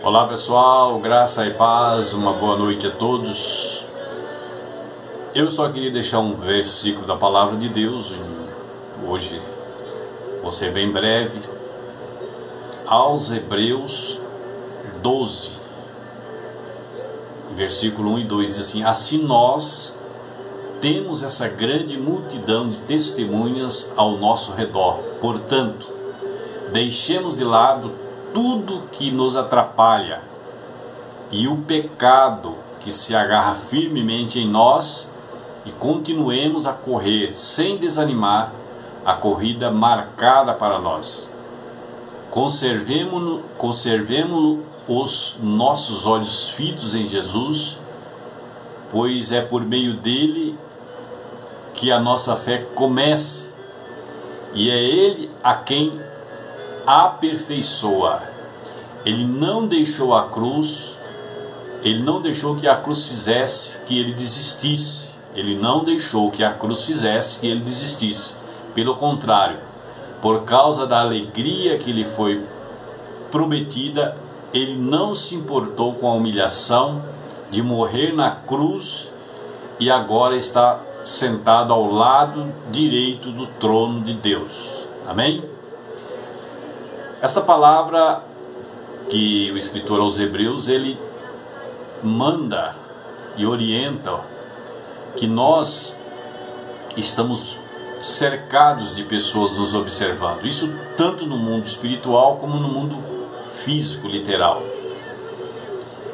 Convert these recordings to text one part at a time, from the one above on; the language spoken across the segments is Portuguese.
Olá pessoal, graça e paz, uma boa noite a todos. Eu só queria deixar um versículo da palavra de Deus, hoje vou ser bem breve, aos Hebreus 12, versículo 1 e 2, diz assim: assim nós temos essa grande multidão de testemunhas ao nosso redor, portanto, deixemos de lado tudo que nos atrapalha e o pecado que se agarra firmemente em nós e continuemos a correr sem desanimar a corrida marcada para nós. Conservemos os nossos olhos fitos em Jesus, pois é por meio dele que a nossa fé começa e é ele a quem aperfeiçoa. Ele não deixou a cruz, ele não deixou que a cruz fizesse que ele desistisse. Ele não deixou que a cruz fizesse que ele desistisse. Pelo contrário, por causa da alegria que lhe foi prometida, ele não se importou com a humilhação de morrer na cruz e agora está sentado ao lado direito do trono de Deus. Amém? Esta palavra que o escritor aos Hebreus, ele manda e orienta que nós estamos cercados de pessoas nos observando. Isso tanto no mundo espiritual como no mundo físico, literal.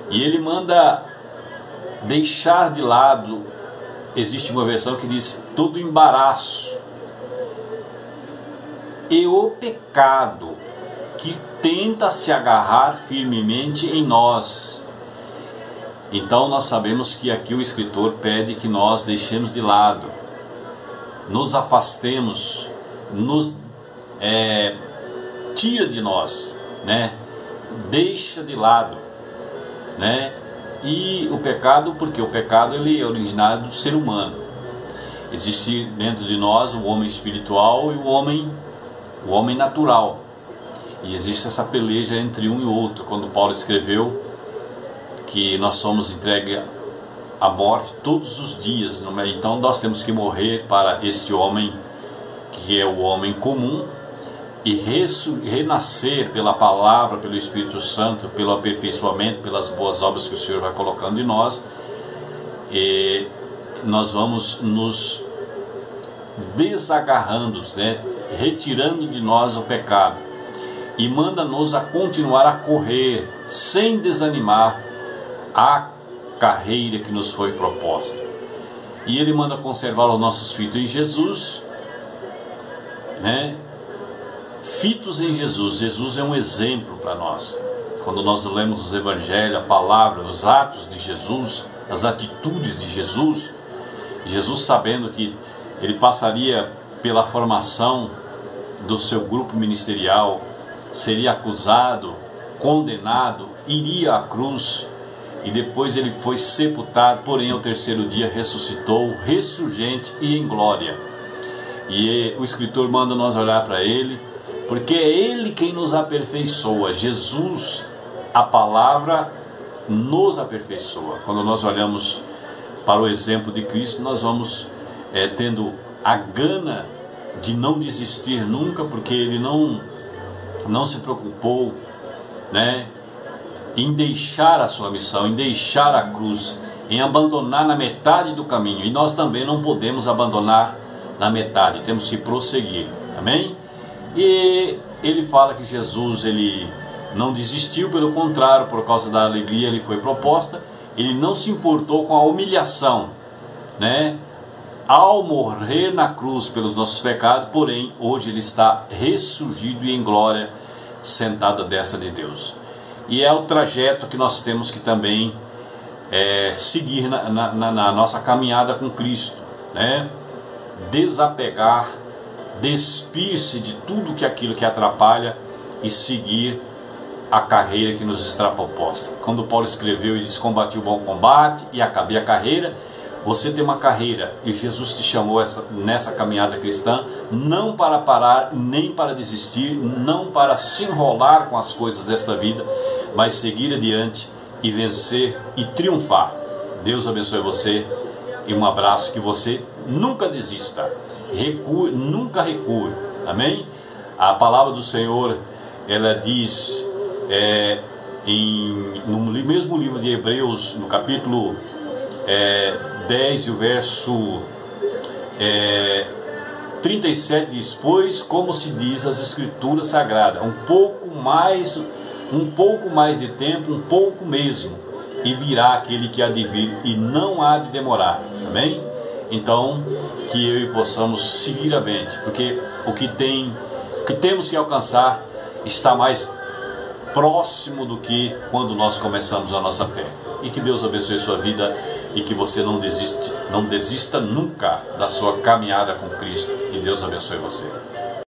E ele manda deixar de lado, existe uma versão que diz, todo embaraço e o pecado que tenta se agarrar firmemente em nós. Então nós sabemos que aqui o escritor pede que nós deixemos de lado, nos afastemos, nos tira de nós, né? Deixa de lado, né? E o pecado, porque o pecado ele é originário do ser humano. Existe dentro de nós o homem espiritual e o homem natural. E existe essa peleja entre um e outro. Quando Paulo escreveu que nós somos entregues à morte todos os dias, então nós temos que morrer para este homem, que é o homem comum, e renascer pela palavra, pelo Espírito Santo, pelo aperfeiçoamento, pelas boas obras que o Senhor vai colocando em nós, e nós vamos nos desagarrando, né? Retirando de nós o pecado. E manda-nos a continuar a correr, sem desanimar, a carreira que nos foi proposta. E ele manda conservar os nossos fitos em Jesus, né? Fitos em Jesus. Jesus é um exemplo para nós. Quando nós lemos os evangelhos, a palavra, os atos de Jesus, as atitudes de Jesus, Jesus sabendo que ele passaria pela formação do seu grupo ministerial, seria acusado, condenado, iria à cruz e depois ele foi sepultado, porém ao terceiro dia ressuscitou, ressurgente e em glória. E o escritor manda nós olhar para ele, porque é ele quem nos aperfeiçoa. Jesus, a palavra, nos aperfeiçoa. Quando nós olhamos para o exemplo de Cristo, nós vamos tendo a gana de não desistir nunca, porque ele não se preocupou, né, em deixar a sua missão, em deixar a cruz, em abandonar na metade do caminho. E nós também não podemos abandonar na metade, temos que prosseguir. Amém? E ele fala que Jesus, ele não desistiu, pelo contrário, por causa da alegria lhe foi proposta, ele não se importou com a humilhação, né? Ao morrer na cruz pelos nossos pecados, porém, hoje ele está ressurgido e em glória, sentado à destra de Deus. E é o trajeto que nós temos que também seguir na nossa caminhada com Cristo, né? Desapegar, despir-se de tudo aquilo que atrapalha e seguir a carreira que nos está proposta. Quando Paulo escreveu, ele disse: combati o bom combate e acabei a carreira. Você tem uma carreira e Jesus te chamou nessa caminhada cristã, não para parar, nem para desistir, não para se enrolar com as coisas desta vida, mas seguir adiante e vencer e triunfar. Deus abençoe você e um abraço, que você nunca desista, recue, nunca recue, amém? A palavra do Senhor, ela diz no mesmo livro de Hebreus, no capítulo 10 e o verso 37, diz: pois, como se diz as Escrituras Sagradas, um pouco mais de tempo, um pouco mesmo, e virá aquele que há de vir, e não há de demorar, amém? Então, que eu e possamos seguir adiante, porque o que temos que alcançar está mais próximo do que quando nós começamos a nossa fé. E que Deus abençoe a sua vida, e que você não desista nunca da sua caminhada com Cristo. E Deus abençoe você.